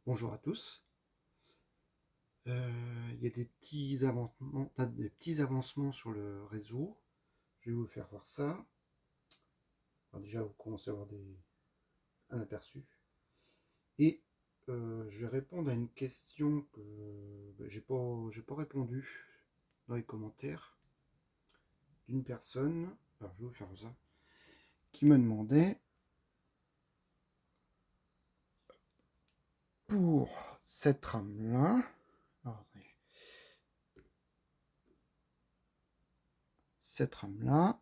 Bonjour à tous. Il y a des petits avancements sur le réseau. Je vais vous faire voir ça. Alors déjà, vous commencez à avoir un aperçu. Et je vais répondre à une question que j'ai pas répondu dans les commentaires d'une personne. Alors, je vais vous faire ça. Qui me demandait pour cette rame-là. Cette rame-là,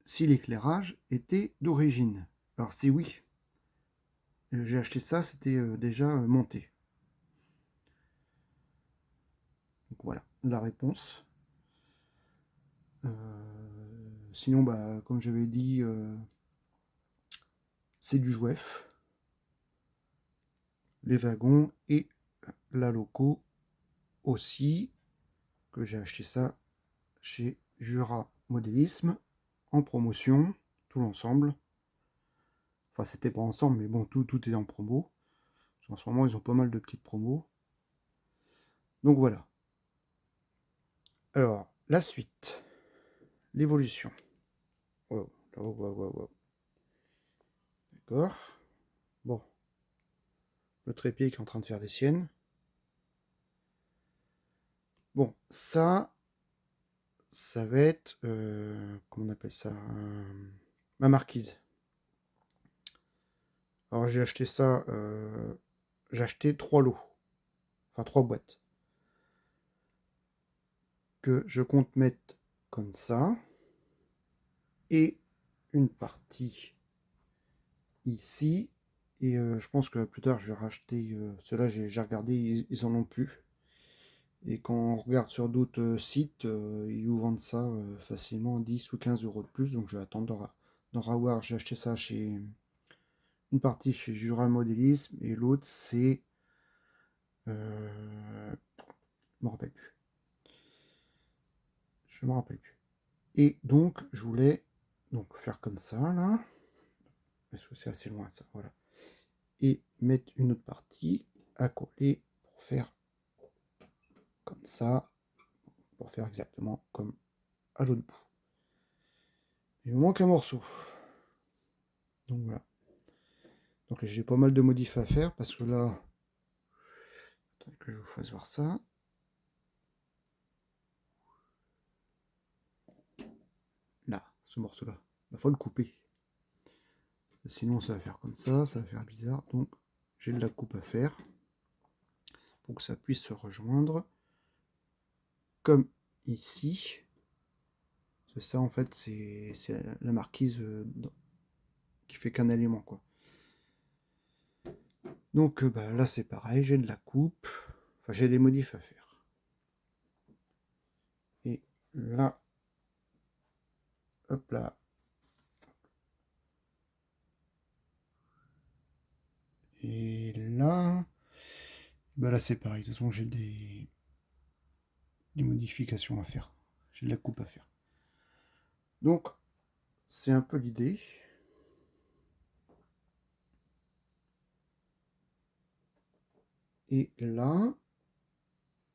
si l'éclairage était d'origine. Alors c'est oui. J'ai acheté ça, c'était déjà monté. Donc voilà la réponse. Sinon, bah, comme j'avais dit, c'est du Jouef, les wagons et la loco aussi, que j'ai acheté ça chez Jura Modélisme en promotion, tout l'ensemble. Enfin, c'était pas ensemble, mais bon, tout est en promo. En ce moment, ils ont pas mal de petites promos. Donc voilà. Alors, la suite, l'évolution. Wow, wow, wow, wow, wow. D'accord. Bon. Le trépied qui est en train de faire des siennes. Bon, ça va être, comment on appelle ça, ma marquise. Alors j'ai acheté ça, j'ai acheté 3 lots, enfin 3 boîtes, que je compte mettre comme ça, et une partie ici, et je pense que plus tard je vais racheter, ceux-là j'ai regardé, ils en ont plus. Et quand on regarde sur d'autres sites, ils vous vendent ça facilement 10 ou 15 euros de plus. Donc je vais attendre d'en avoir. J'ai acheté ça chez une partie chez Jura Modélisme et l'autre c'est. Je me rappelle plus. Je me rappelle plus. Et donc je voulais donc faire comme ça là. Parce que c'est assez loin ça. Voilà. Et mettre une autre partie à coller pour faire comme ça. Pour faire exactement comme à l'autre bout. Il me manque un morceau. Donc voilà. Donc j'ai pas mal de modifs à faire parce que là, attendez que je vous fasse voir ça. Là, ce morceau-là, il faut le couper. Sinon ça va faire comme ça va faire bizarre. Donc j'ai de la coupe à faire pour que ça puisse se rejoindre. Comme ici. C'est ça en fait, c'est la marquise qui fait qu'un élément quoi. Donc bah, là c'est pareil, j'ai de la coupe. Enfin j'ai des modifs à faire. Et là, hop là. Et là, bah là c'est pareil. De toute façon j'ai des modifications à faire. J'ai de la coupe à faire. Donc c'est un peu l'idée. Et là,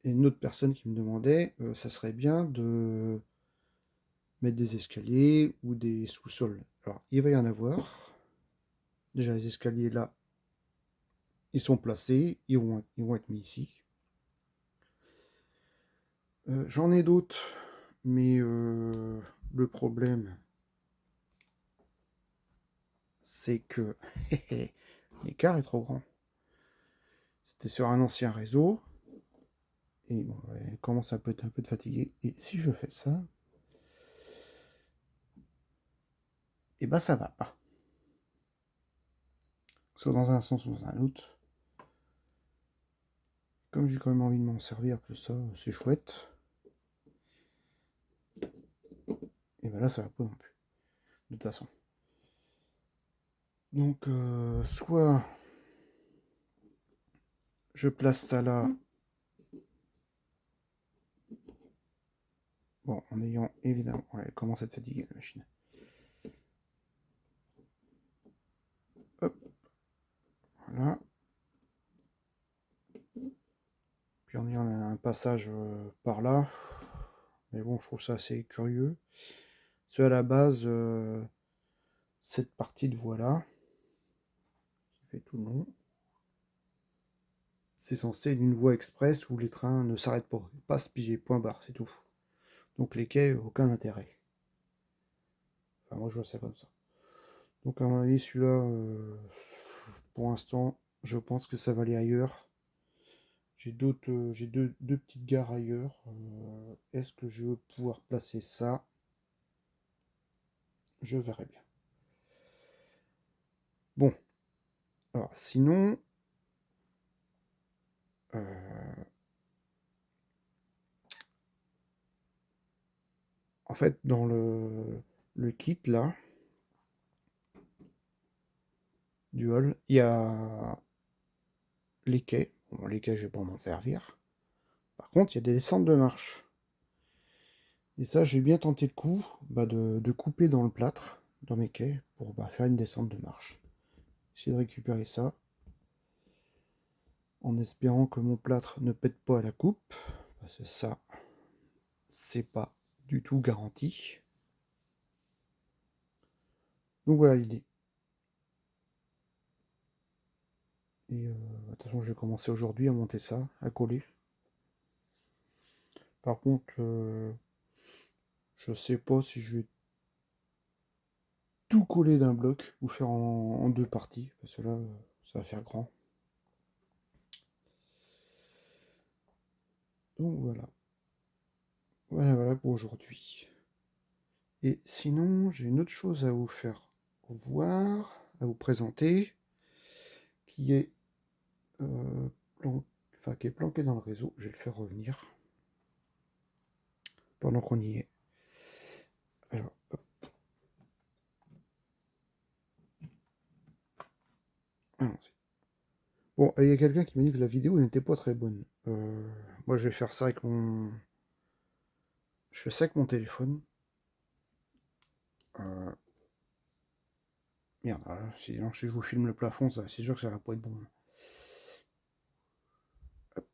il y a une autre personne qui me demandait, ça serait bien de mettre des escaliers ou des sous-sols. Alors il va y en avoir. Déjà les escaliers là, ils sont placés, ils vont être mis ici. J'en ai d'autres, mais le problème, c'est que l'écart est trop grand. C'était sur un ancien réseau, et bon, il commence à être un peu de fatigué. Et si je fais ça, et bah ça va pas. Soit dans un sens ou dans un autre. Comme j'ai quand même envie de m'en servir, plus ça, c'est chouette. Et ben là, ça va pas non plus. De toute façon. Donc, soit je place ça là. Bon, en ayant évidemment. Ouais, elle commence à être fatiguée la machine. Hop. Voilà. Puis on a un passage par là. Mais bon, je trouve ça assez curieux. C'est à la base, cette partie de voie-là, qui fait tout le long, c'est censé être une voie express où les trains ne s'arrêtent pas. Ils passent, puis point barre, c'est tout. Donc les quais, aucun intérêt. Enfin, moi je vois ça comme ça. Donc à mon avis, celui-là, pour l'instant, je pense que ça va aller ailleurs. J'ai j'ai deux petites gares ailleurs. Est-ce que je veux pouvoir placer ça? Je verrai bien. Bon, alors sinon, en fait, dans le kit là du hall, il y a les quais. Bon, les quais, je vais pas m'en servir. Par contre, il y a des descentes de marche. Et ça, j'ai bien tenté le coup de couper dans le plâtre, dans mes quais, pour faire une descente de marche. Essayer de récupérer ça, en espérant que mon plâtre ne pète pas à la coupe, parce que ça, c'est pas du tout garanti. Donc voilà l'idée. Et de toute façon, je vais commencer aujourd'hui à monter ça, à coller. Par contre, je sais pas si je vais tout coller d'un bloc ou faire en deux parties, parce que là, ça va faire grand. Donc voilà. Voilà pour aujourd'hui. Et sinon, j'ai une autre chose à vous faire voir, à vous présenter, qui est, qui est planqué dans le réseau. Je vais le faire revenir pendant qu'on y est. Alors, hop. Allons-y. Bon, il y a quelqu'un qui m'a dit que la vidéo n'était pas très bonne. Moi, je vais faire ça avec mon... Je fais ça avec mon téléphone. Euh, Merde, sinon, si je vous filme le plafond, c'est sûr que ça va pas être bon. Hop.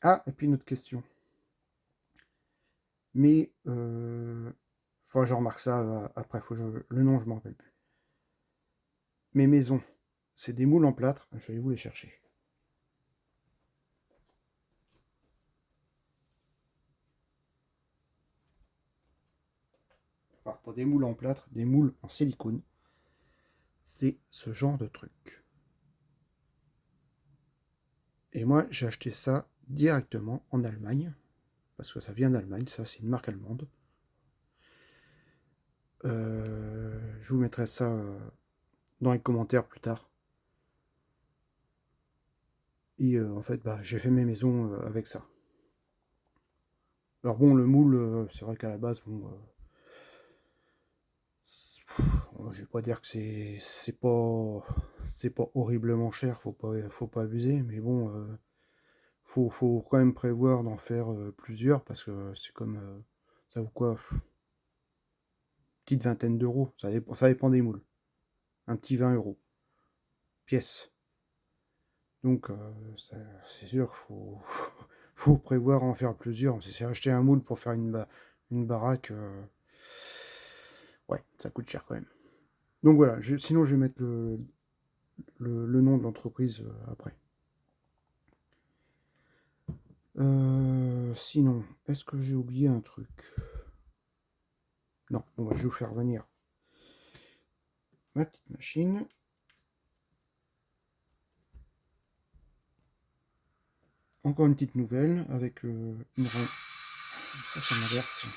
Ah, et puis une autre question. Mais, faut que je remarque ça après, le nom, je m'en rappelle plus. Mes maisons, c'est des moules en plâtre, je vais vous les chercher. Enfin, pas des moules en plâtre, des moules en silicone. C'est ce genre de truc. Et moi, j'ai acheté ça directement en Allemagne, parce que ça vient d'Allemagne, ça c'est une marque allemande. Je vous mettrai ça dans les commentaires plus tard. Et en fait, j'ai fait mes maisons avec ça. Alors bon, le moule, c'est vrai qu'à la base, bon, je vais pas dire que c'est pas horriblement cher, faut pas abuser, mais bon, faut quand même prévoir d'en faire plusieurs parce que c'est comme ça vaut quoi, petite vingtaine d'euros, ça dépend des moules, un petit 20 euros pièce. Donc c'est sûr qu'il faut faut prévoir en faire plusieurs. Si c'est acheter un moule pour faire une baraque, ouais, ça coûte cher quand même. Donc voilà, sinon je vais mettre le nom de l'entreprise après. Sinon, est-ce que j'ai oublié un truc? Non, bon, je vais vous faire venir ma petite machine. Encore une petite nouvelle avec une rampe. Ça m'inverse.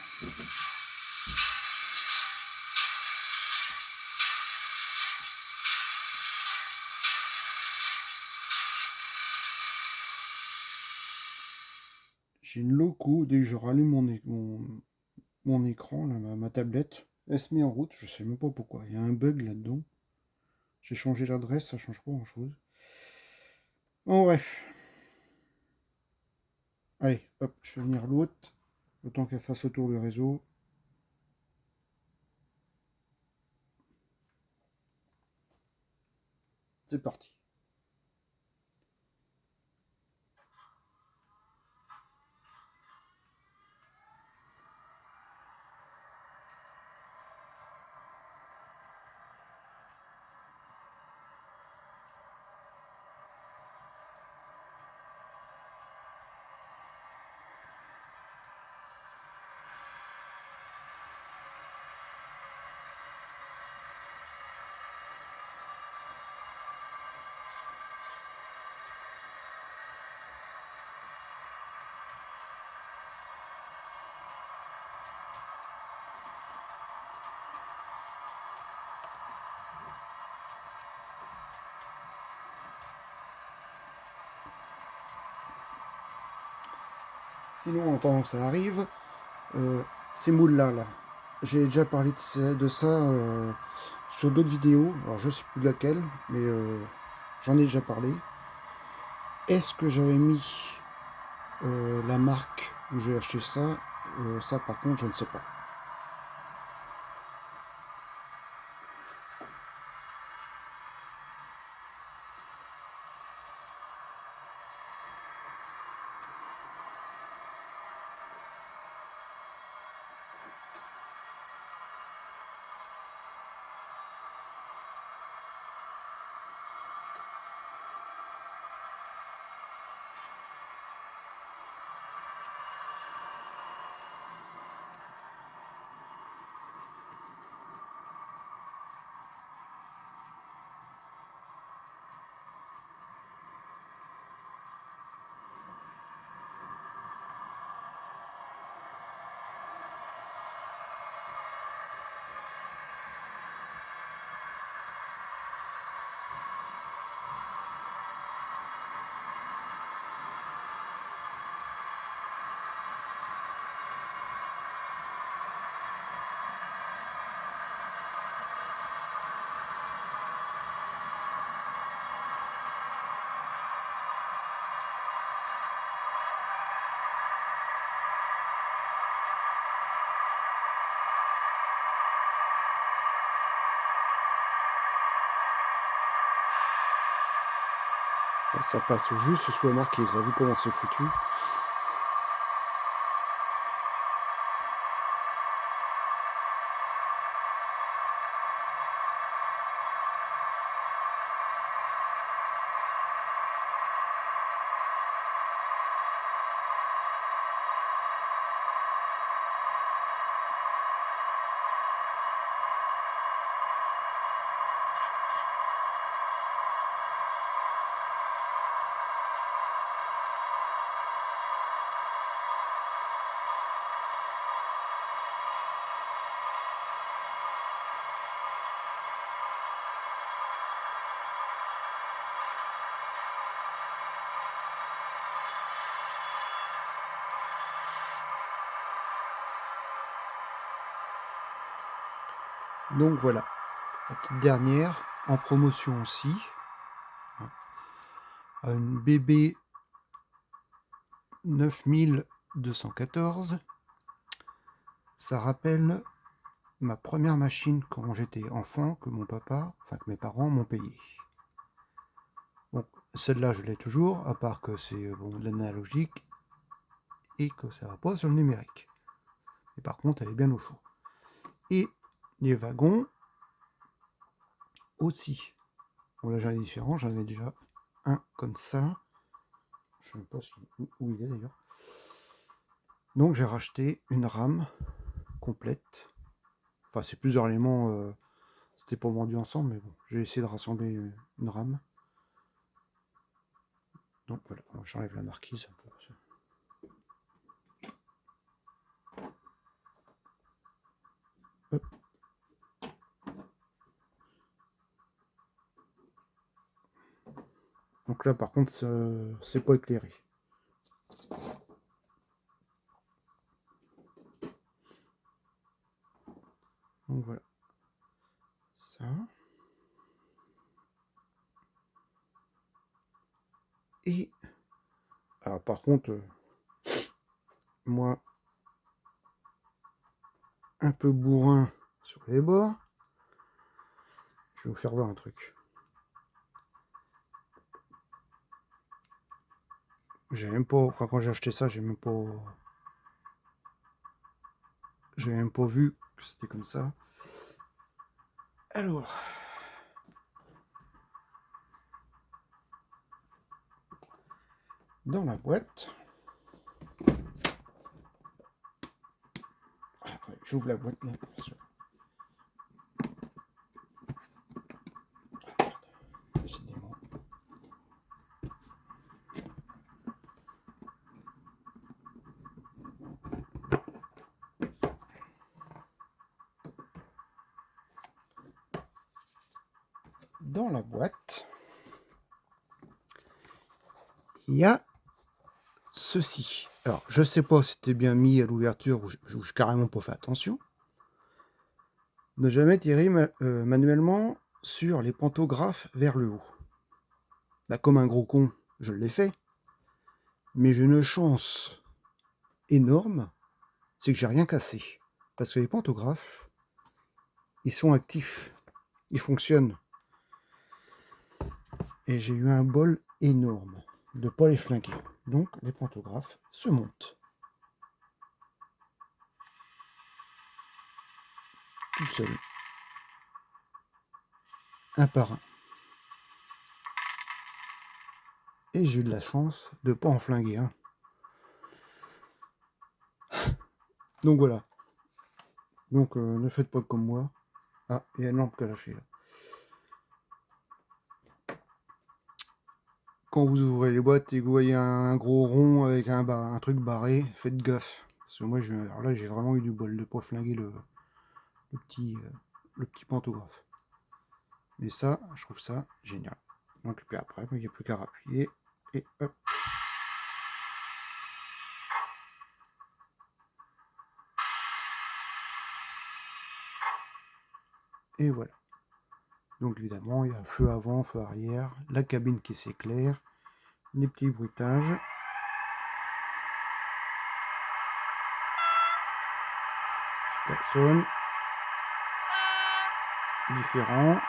J'ai une loco, dès que je rallume mon écran, là, ma tablette, elle se met en route, je sais même pas pourquoi. Il y a un bug là-dedans. J'ai changé l'adresse, ça change pas grand-chose. Bon, bref. Allez, hop, je fais venir l'autre. Autant qu'elle fasse le tour du réseau. C'est parti. Sinon, en attendant que ça arrive, ces moules-là, là, j'ai déjà parlé de ça sur d'autres vidéos. Alors, je sais plus laquelle, mais j'en ai déjà parlé. Est-ce que j'avais mis la marque où j'ai acheté ça? Ça, par contre, je ne sais pas. Ça passe juste sous la marquise. Vous comment c'est foutu. Donc voilà, la petite dernière, en promotion aussi, une BB 9214. Ça rappelle ma première machine quand j'étais enfant, que mon papa, enfin que mes parents m'ont payé. Bon, celle-là je l'ai toujours, à part que c'est bon, de l'analogique et que ça va pas sur le numérique. Et par contre, elle est bien au chaud. Et les wagons aussi. Bon, là j'en ai différents, j'en avais déjà un comme ça. Je ne sais pas où il est d'ailleurs. Donc j'ai racheté une rame complète. Enfin, c'est plusieurs éléments, c'était pas vendu ensemble, mais bon, j'ai essayé de rassembler une rame. Donc voilà, j'enlève la marquise un peu. Hop. Donc là, par contre, c'est pas éclairé. Donc voilà. Ça. Et alors par contre, moi, un peu bourrin sur les bords, je vais vous faire voir un truc. J'ai même pas, enfin, quand j'ai acheté ça, j'ai même pas vu que c'était comme ça. Alors, dans la boîte, j'ouvre la boîte là. Décidément. Dans la boîte, il y a ceci. Alors, je sais pas si c'était bien mis à l'ouverture ou j'ai carrément pas fait attention. Ne jamais tirer manuellement sur les pantographes vers le haut. Bah, comme un gros con, je l'ai fait. Mais j'ai une chance énorme, c'est que j'ai rien cassé. Parce que les pantographes, ils sont actifs. Ils fonctionnent. Et j'ai eu un bol énorme de pas les flinguer. Donc les pantographes se montent. Tout seul. Un par un. Et j'ai eu de la chance de pas en flinguer un. Donc voilà. Donc ne faites pas comme moi. Ah, il y a une lampe qui a lâché là. Quand vous ouvrez les boîtes et que vous voyez un gros rond avec un truc barré, faites gaffe. Parce que moi, alors là, j'ai vraiment eu du bol de pas flinguer le petit pantographe. Mais ça, je trouve ça génial. Donc puis après, il n'y a plus qu'à appuyer et hop. Et voilà. Donc évidemment, il y a feu avant, feu arrière, la cabine qui s'éclaire, les petits bruitages. Petit klaxon. Différent.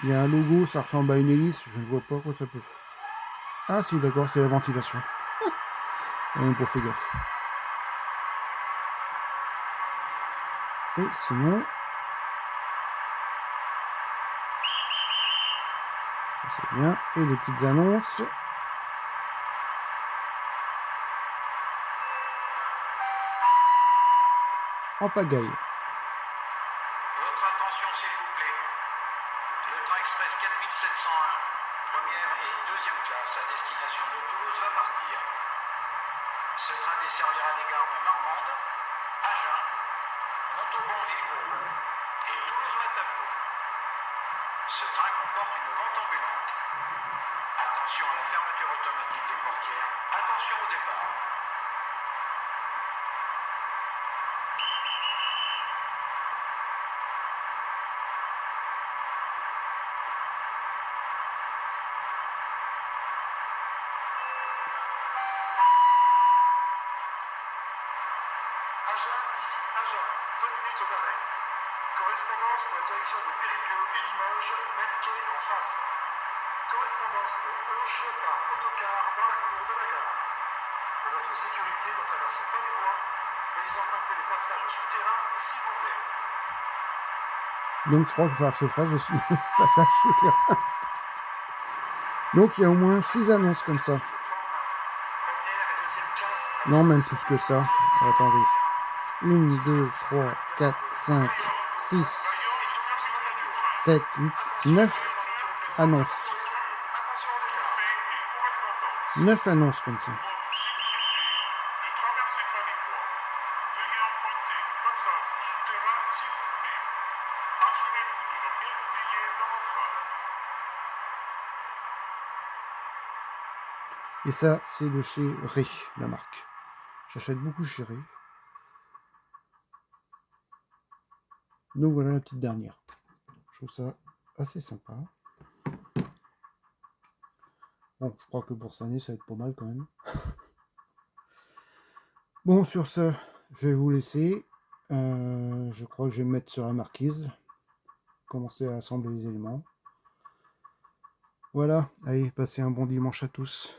Il y a un logo, ça ressemble à une hélice, je ne vois pas quoi ça peut faire. Ah si, d'accord, c'est la ventilation. Même pour faire gaffe. Et sinon, ça c'est bien. Et des petites annonces. En pagaille. Votre attention s'il vous plaît. Le train express 4701, première et deuxième classe à destination de Toulouse va partir. Ce train desservira les gares de Marmande, Agen, Montauban-Ville-Bourbon et Toulouse-Matabeau. Ce train comporte une vente ambulante. Attention à la fermeture automatique des portières. Attention au départ. Agen, ici Agen, 2 minutes d'arrêt. Correspondance pour la direction de Périgueux et Limoges, même quai en face. Correspondance pour Auch par autocar dans la cour de la gare. Pour votre sécurité, ne traversez pas les voies. Veuillez emprunter le passage souterrain, s'il vous plaît. Donc je crois qu'il va falloir que je fasse des passages souterrains. Donc il y a au moins 6 annonces comme ça. Non, même plus que ça. Attendez. 1, 2, 3, 4, 5, 6, 7, 8, 9 annonces. 9 annonces comme ça. Et ça, c'est de chez Ré, la marque. J'achète beaucoup chez Ré. Donc voilà la petite dernière. Je trouve ça assez sympa. Bon, je crois que pour cette année, ça va être pas mal quand même. Bon, sur ce, je vais vous laisser. Je crois que je vais me mettre sur la marquise. Commencer à assembler les éléments. Voilà, allez, passez un bon dimanche à tous.